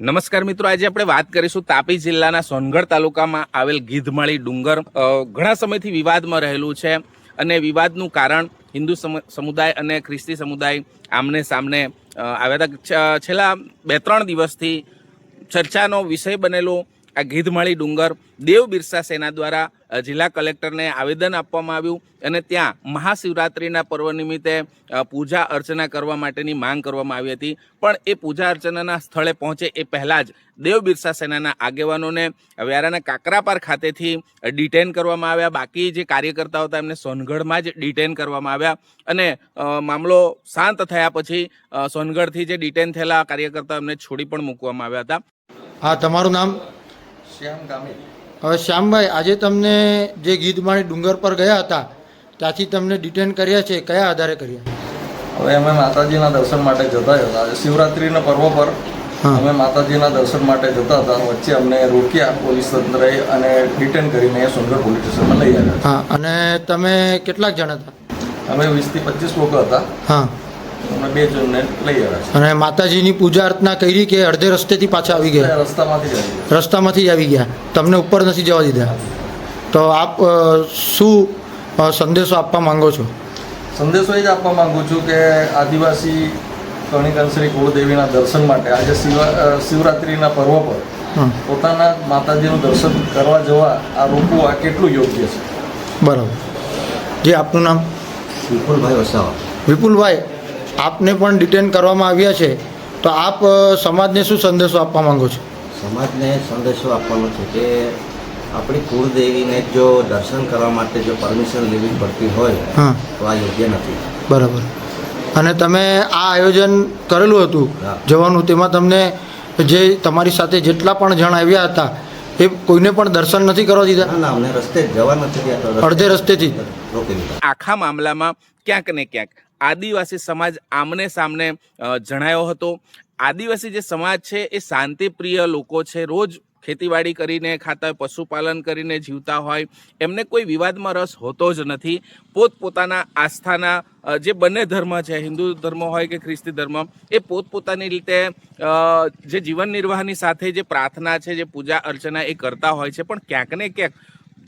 નમસ્કાર મિત્રો, આજે આપણે વાત કરીશું તાપી જિલ્લાના સોનગઢ તાલુકામાં આવેલ ગીધમાળી ડુંગર ઘણા સમયથી વિવાદમાં રહેલું છે અને વિવાદનું કારણ હિન્દુ સમુદાય અને ખ્રિસ્તી સમુદાય આમને સામને આવ્યા હતા. છેલ્લા 2-3 દિવસથી ચર્ચાનો વિષય બનેલો આ ગીધમાળી ડુંગર દેવ બિરસા સેના દ્વારા જિલ્લા કલેક્ટરને આવેદન આપવામાં આવ્યું અને ત્યાં મહાશિવરાત્રિના પર્વ નિમિત્તે પૂજા અર્ચના કરવા માટેની માંગ કરવામાં આવી હતી. પણ એ પૂજા અર્ચનાના સ્થળે પહોંચે એ પહેલાં જ દેવ બિરસા સેનાના આગેવાનોને વ્યારાના કાકરાપાર ખાતેથી ડિટેન કરવામાં આવ્યા. બાકી જે કાર્યકર્તાઓ હતા એમને સોનગઢમાં જ ડિટેન કરવામાં આવ્યા અને મામલો શાંત થયા પછી સોનગઢથી જે ડિટેન થયેલા કાર્યકર્તાઓ એમને છોડી પણ મૂકવામાં આવ્યા હતા. હા, તમારું નામ? શ્યામ ગામી. હવે શ્યામભાઈ, આજે તમને જે ગીધમાળી ડુંગર પર ગયા હતા ત્યાંથી તમને ડિટેન કર્યા છે, કયા આધારે કર્યા? હવે અમે માતાજીના દર્શન માટે જતા હતા. આજે શિવરાત્રિના પર્વ પર અમે માતાજીના દર્શન માટે જતા હતા. વચ્ચે અમને રોક્યા પોલીસ તંત્રએ અને ડિટેન કરીને સોનગઢ પોલીસ સ્ટેશનમાં લઈ આવ્યા. હા, અને તમે કેટલાક જણ હતા? અમે 20 થી 25 લોકો હતા. હા, અમે 2 જણને લઈ આવ્યા છે. અને માતાજીની પૂજા અર્ચના કરી કે અડધે રસ્તેથી પાછા આવી ગયા? રસ્તામાંથી જ આવી ગયા, તમને ઉપર નથી જવા દીધા. તો આપ શું સંદેશો આપવા માંગો છો? સંદેશો એ જ આપવા માંગુ છું કે આદિવાસી કણિકંશ્રી કુળદેવીના દર્શન માટે આજે શિવરાત્રિના પર્વ પર પોતાના માતાજીનું દર્શન કરવા જવા આ રોકવું આ કેટલું યોગ્ય છે? બરાબર. જે આપનું નામ? વિપુલભાઈ વસાવા. વિપુલભાઈ, આપને પણ ડિટેન કરવામાં આવ્યા છે, તો આપ સમાજને શું સંદેશો આપવા માંગો છો? સમાજને સંદેશો આપવાનો છે કે આપણી કુળદેવીને જો દર્શન કરવા માટે જો પરમિશન લેવી પડતી હોય તો આ યોગ્ય નથી. બરાબર. અને તમે આ આયોજન કરેલું હતું જવાનું, તેમાં તમને જે તમારી સાથે જેટલા પણ જણ આવ્યા હતા એ કોઈને પણ દર્શન નથી કરવા દીધા? ના, અમને રસ્તે જવા નથી દીધા, અડધે રસ્તેથી રોકી દીધા. આખા મામલામાં ક્યાંક ને ક્યાંક આદિવાસી સમાજ આમને સામને જણાયો હતો. આદિવાસી જે સમાજ છે એ શાંતિપ્રિય લોકો છે. રોજ ખેતીવાડી કરીને ખાતા હોય, પશુપાલન કરીને જીવતા હોય, એમને કોઈ વિવાદમાં રસ હોતો જ નથી. પોતપોતાના આસ્થાના જે બંને ધર્મ છે, હિન્દુ ધર્મ હોય કે ખ્રિસ્તી ધર્મ, એ પોતપોતાની રીતે જે જીવન નિર્વાહની સાથે જે પ્રાર્થના છે, જે પૂજા અર્ચના એ કરતા હોય છે. પણ ક્યાંક ને ક્યાંક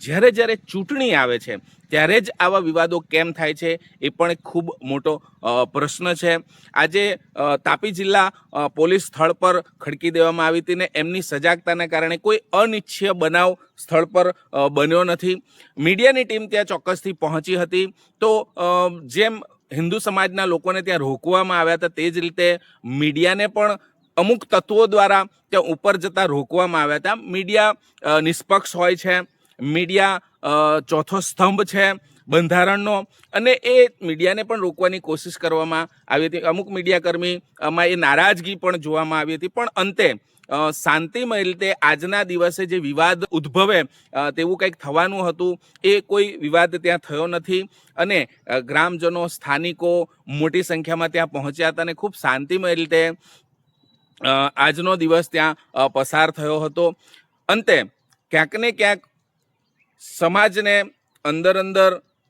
જ્યારે ચૂંટણી આવે છે ત્યારે જ આવા વિવાદો કેમ થાય છે એ પણ એક ખૂબ મોટો પ્રશ્ન છે. આજે તાપી જિલ્લા પોલીસ સ્થળ પર ખડકી દેવામાં આવી હતી ને એમની સજાગતાના કારણે કોઈ અનિચ્છનીય બનાવ સ્થળ પર બન્યો નથી. મીડિયાની ટીમ ત્યાં ચોક્કસથી પહોંચી હતી. તો જેમ હિન્દુ સમાજના લોકોને ત્યાં રોકવામાં આવ્યા હતા તે જ રીતે મીડિયાને પણ અમુક તત્વો દ્વારા ત્યાં ઉપર જતાં રોકવામાં આવ્યા હતા. મીડિયા નિષ્પક્ષ હોય છે, મીડિયા ચોથો સ્તંભ છે બંધારણનો, અને એ મીડિયાને પણ રોકવાની કોશિશ કરવામાં આવી હતી. અમુક મીડિયાકર્મીમાં એ નારાજગી પણ જોવામાં આવી હતી. પણ અંતે શાંતિમય રીતે આજના દિવસે જે વિવાદ ઉદ્ભવે તેવું કંઈક થવાનું હતું એ કોઈ વિવાદ ત્યાં થયો નથી અને ગ્રામજનો, સ્થાનિકો મોટી સંખ્યામાં ત્યાં પહોંચ્યા હતા અને ખૂબ શાંતિમય રીતે આજનો દિવસ ત્યાં પસાર થયો હતો. અંતે ક્યાંક ને ક્યાંક સમાજને અંદર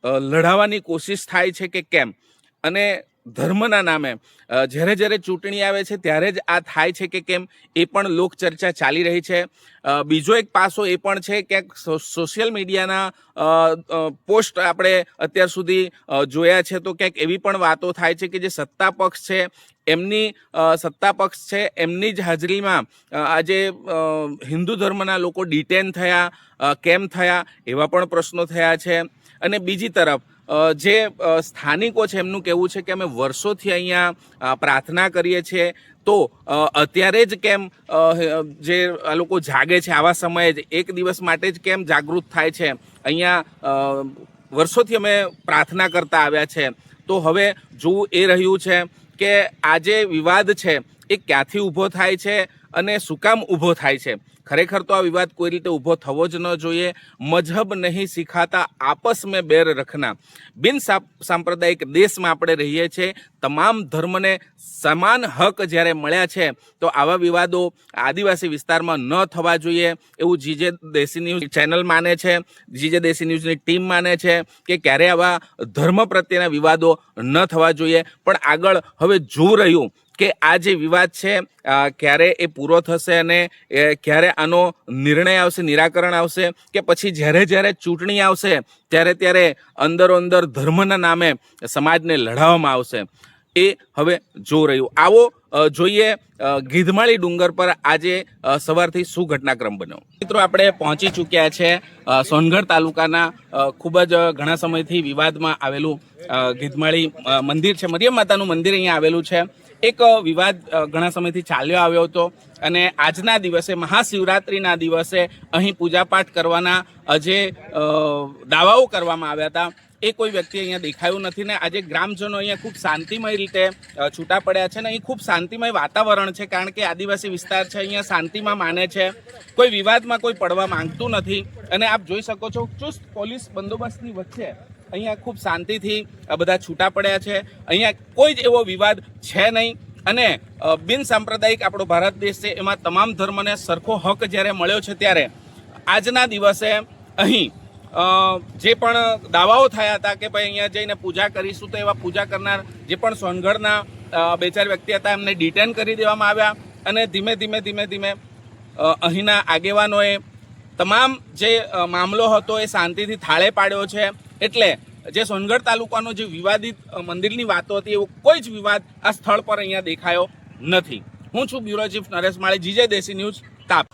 લડાવવાની કોશિશ થાય છે કે કેમ, અને ધર્મના નામે જ્યારે ચૂંટણી આવે છે ત્યારે જ આ થાય છે કે કેમ, એ પણ લોકચર્ચા ચાલી રહી છે. બીજો એક પાસો એ પણ છે કે સોશિયલ મીડિયાના પોસ્ટ આપણે અત્યાર સુધી જોયા છે તો ક્યાંક એવી પણ વાતો થાય છે કે જે સત્તા પક્ષ છે એમની જ હાજરીમાં આજે હિન્દુ ધર્મના લોકો ડિટેન થયા, કેમ થયા, એવા પણ પ્રશ્નો થયા છે. અને બીજી તરફ જે સ્થાનિકો છે એમનું કહેવું છે કે અમે વર્ષોથી અહીંયા પ્રાર્થના કરીએ છીએ, તો અત્યારે જ કેમ જે આ લોકો જાગે છે આવા સમયે જ, એક દિવસ માટે જ કેમ જાગૃત થાય છે? અહીંયા વર્ષોથી અમે પ્રાર્થના કરતા આવ્યા છે. તો હવે જોવું એ રહ્યું છે કે આ જે વિવાદ છે એ ક્યાંથી ઊભો થાય છે અને શું કામ ઊભો થાય છે. ખરેખર તો આ વિવાદ કોઈ રીતે ઊભો થવો જ ન જોઈએ. મજહબ નહીં સિખાતા આપસ મેં બેર રખના. બિન સાંપ્રદાયિક દેશમાં આપણે રહીએ છીએ. તમામ ધર્મને સમાન હક જ્યારે મળ્યા છે તો આવા વિવાદો આદિવાસી વિસ્તારમાં ન થવા જોઈએ એવું જીજે દેશી ન્યૂઝ ચેનલ માને છે, જીજે દેશી ન્યૂઝની ટીમ માને છે કે ક્યારે આવા ધર્મ પ્રત્યેના વિવાદો ન થવા જોઈએ. પણ આગળ હવે જોવું રહ્યું કે આ જે વિવાદ છે ક્યારે એ પૂરો થશે અને ક્યારે આનો નિર્ણય આવશે, નિરાકરણ આવશે, કે પછી જ્યારે ચૂંટણી આવશે ત્યારે અંદરો અંદર ધર્મના નામે સમાજને લડાવવામાં આવશે, એ હવે જો રહ્યું. આવો જોઈએ ગીધમાળી ડુંગર પર આજે સવારથી શું ઘટનાક્રમ બન્યો. મિત્રો, આપણે પહોંચી ચૂક્યા છે સોનગઢ તાલુકાના ખૂબ જ ઘણા સમયથી વિવાદમાં આવેલું ગીધમાળી મંદિર છે. મરિયમ માતાનું મંદિર અહીંયા આવેલું છે. એક વિવાદ ઘણા સમયથી ચાલ્યો આવ્યો હતો અને આજના દિવસે, મહાશિવરાત્રિના દિવસે અહીં પૂજાપાઠ કરવાના જે દાવાઓ કરવામાં આવ્યા હતા એ કોઈ વ્યક્તિ અહીંયા દેખાયું નથી ને આજે ગ્રામજનો અહીંયા ખૂબ શાંતિમય રીતે છૂટા પડ્યા છે ને અહીં ખૂબ શાંતિમય વાતાવરણ છે, કારણ કે આદિવાસી વિસ્તાર છે, અહીંયા શાંતિમાં માને છે, કોઈ વિવાદમાં કોઈ પડવા માંગતું નથી. અને આપ જોઈ શકો છો ચુસ્ત પોલીસ બંદોબસ્તની વચ્ચે અહીંયા ખૂબ શાંતિથી બધા છૂટા પડ્યા છે. અહીંયા કોઈ જ એવો વિવાદ છે નહીં અને બિન સાંપ્રદાયિક આપણો ભારત દેશ છે, એમાં તમામ ધર્મને સરખો હક જ્યારે મળ્યો છે ત્યારે આજના દિવસે અહીં જે પણ દાવાઓ થયા હતા કે ભાઈ અહીંયા જઈને પૂજા કરીશું, તો એવા પૂજા કરનાર જે પણ સોનગઢના 2-4 વ્યક્તિ હતા એમને ડિટેન કરી દેવામાં આવ્યા અને ધીમે અહીંના આગેવાનોએ તમામ જે મામલો હતો એ શાંતિથી થાળે પાડ્યો છે. એટલે જે સોનગઢ તાલુકાનો જે વિવાદિત મંદિરની વાતો હતી એવો કોઈ જ વિવાદ આ સ્થળ પર અહીંયા દેખાયો નથી. હું છું બ્યુરો ચીફ નરેશ માળી, જીજે દેશી ન્યૂઝ, તાપ.